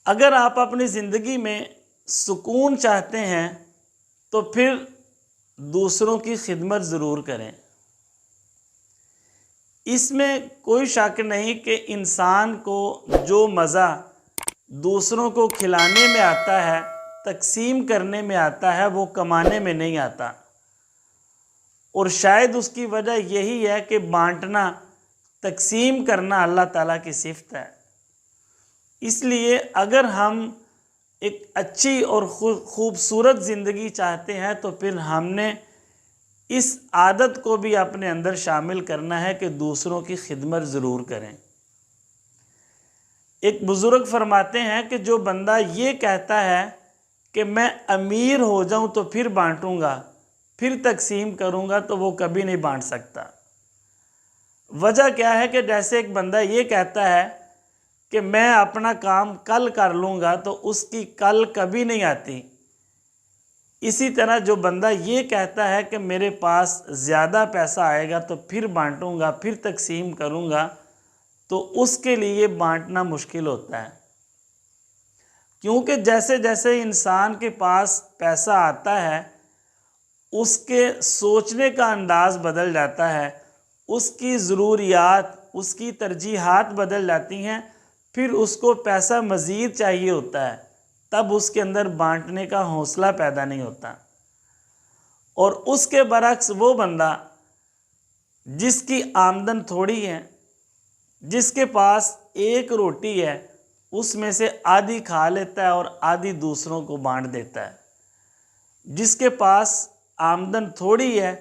اگر آپ اپنی زندگی میں سکون چاہتے ہیں تو پھر دوسروں کی خدمت ضرور کریں۔ اس میں کوئی شک نہیں کہ انسان کو جو مزہ دوسروں کو کھلانے میں آتا ہے، تقسیم کرنے میں آتا ہے، وہ کمانے میں نہیں آتا، اور شاید اس کی وجہ یہی ہے کہ بانٹنا، تقسیم کرنا اللہ تعالیٰ کی صفت ہے۔ اس لیے اگر ہم ایک اچھی اور خوبصورت زندگی چاہتے ہیں تو پھر ہم نے اس عادت کو بھی اپنے اندر شامل کرنا ہے کہ دوسروں کی خدمت ضرور کریں۔ ایک بزرگ فرماتے ہیں کہ جو بندہ یہ کہتا ہے کہ میں امیر ہو جاؤں تو پھر بانٹوں گا، پھر تقسیم کروں گا، تو وہ کبھی نہیں بانٹ سکتا۔ وجہ کیا ہے کہ جیسے ایک بندہ یہ کہتا ہے کہ میں اپنا کام کل کر لوں گا تو اس کی کل کبھی نہیں آتی۔ اسی طرح جو بندہ یہ کہتا ہے کہ میرے پاس زیادہ پیسہ آئے گا تو پھر بانٹوں گا، پھر تقسیم کروں گا، تو اس کے لیے بانٹنا مشکل ہوتا ہے، کیونکہ جیسے جیسے انسان کے پاس پیسہ آتا ہے اس کے سوچنے کا انداز بدل جاتا ہے، اس کی ضروریات، اس کی ترجیحات بدل جاتی ہیں، پھر اس کو پیسہ مزید چاہیے ہوتا ہے، تب اس کے اندر بانٹنے کا حوصلہ پیدا نہیں ہوتا۔ اور اس کے برعکس وہ بندہ جس کی آمدن تھوڑی ہے، جس کے پاس ایک روٹی ہے، اس میں سے آدھی کھا لیتا ہے اور آدھی دوسروں کو بانٹ دیتا ہے۔ جس کے پاس آمدن تھوڑی ہے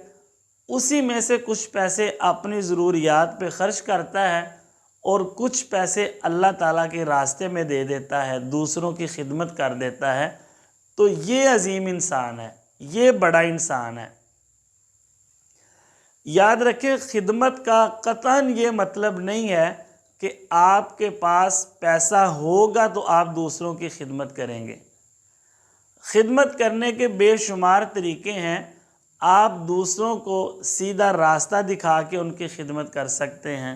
اسی میں سے کچھ پیسے اپنی ضروریات پہ خرچ کرتا ہے اور کچھ پیسے اللہ تعالیٰ کے راستے میں دے دیتا ہے، دوسروں کی خدمت کر دیتا ہے۔ تو یہ عظیم انسان ہے، یہ بڑا انسان ہے۔ یاد رکھیں، خدمت کا قطعاً یہ مطلب نہیں ہے کہ آپ کے پاس پیسہ ہوگا تو آپ دوسروں کی خدمت کریں گے۔ خدمت کرنے کے بے شمار طریقے ہیں۔ آپ دوسروں کو سیدھا راستہ دکھا کے ان کی خدمت کر سکتے ہیں،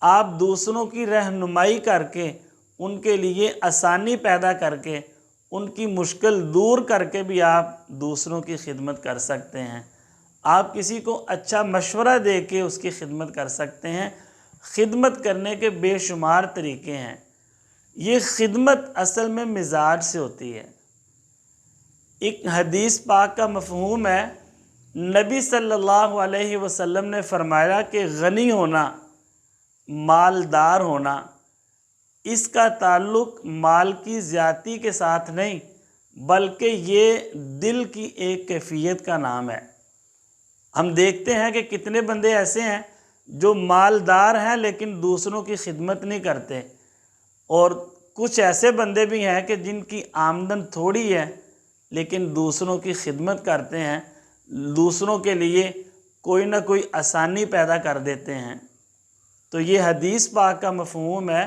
آپ دوسروں کی رہنمائی کر کے، ان کے لیے آسانی پیدا کر کے، ان کی مشکل دور کر کے بھی آپ دوسروں کی خدمت کر سکتے ہیں، آپ کسی کو اچھا مشورہ دے کے اس کی خدمت کر سکتے ہیں۔ خدمت کرنے کے بے شمار طریقے ہیں۔ یہ خدمت اصل میں مزاج سے ہوتی ہے۔ ایک حدیث پاک کا مفہوم ہے، نبی صلی اللہ علیہ وسلم نے فرمایا کہ غنی ہونا، مالدار ہونا، اس کا تعلق مال کی زیادتی کے ساتھ نہیں بلکہ یہ دل کی ایک کیفیت کا نام ہے۔ ہم دیکھتے ہیں کہ کتنے بندے ایسے ہیں جو مالدار ہیں لیکن دوسروں کی خدمت نہیں کرتے، اور کچھ ایسے بندے بھی ہیں کہ جن کی آمدن تھوڑی ہے لیکن دوسروں کی خدمت کرتے ہیں، دوسروں کے لیے کوئی نہ کوئی آسانی پیدا کر دیتے ہیں۔ تو یہ حدیث پاک کا مفہوم ہے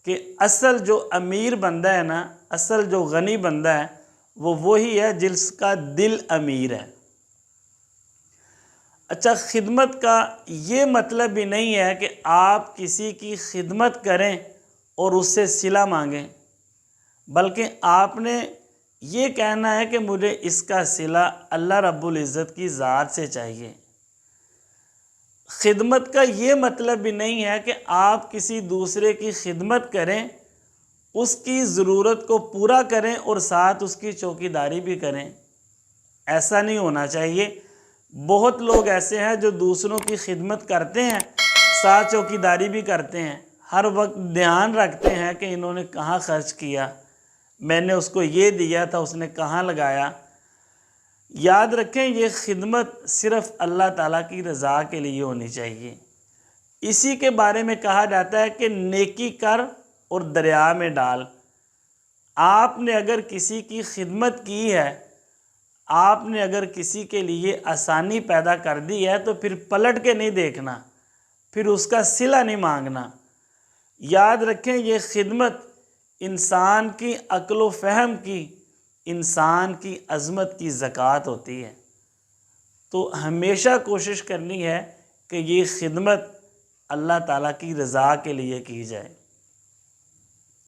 کہ اصل جو امیر بندہ ہے نا، اصل جو غنی بندہ ہے، وہ وہی ہے جس کا دل امیر ہے۔ اچھا، خدمت کا یہ مطلب بھی نہیں ہے کہ آپ کسی کی خدمت کریں اور اس سے صلہ مانگیں، بلکہ آپ نے یہ کہنا ہے کہ مجھے اس کا صلہ اللہ رب العزت کی ذات سے چاہیے۔ خدمت کا یہ مطلب بھی نہیں ہے کہ آپ کسی دوسرے کی خدمت کریں، اس کی ضرورت کو پورا کریں اور ساتھ اس کی چوکیداری بھی کریں۔ ایسا نہیں ہونا چاہیے۔ بہت لوگ ایسے ہیں جو دوسروں کی خدمت کرتے ہیں، ساتھ چوکیداری بھی کرتے ہیں، ہر وقت دھیان رکھتے ہیں کہ انہوں نے کہاں خرچ کیا، میں نے اس کو یہ دیا تھا، اس نے کہاں لگایا۔ یاد رکھیں، یہ خدمت صرف اللہ تعالیٰ کی رضا کے لیے ہونی چاہیے۔ اسی کے بارے میں کہا جاتا ہے کہ نیکی کر اور دریا میں ڈال۔ آپ نے اگر کسی کی خدمت کی ہے، آپ نے اگر کسی کے لیے آسانی پیدا کر دی ہے تو پھر پلٹ کے نہیں دیکھنا، پھر اس کا صلہ نہیں مانگنا۔ یاد رکھیں، یہ خدمت انسان کی عقل و فہم کی، انسان کی عظمت کی زکوٰۃ ہوتی ہے۔ تو ہمیشہ کوشش کرنی ہے کہ یہ خدمت اللہ تعالیٰ کی رضا کے لیے کی جائے۔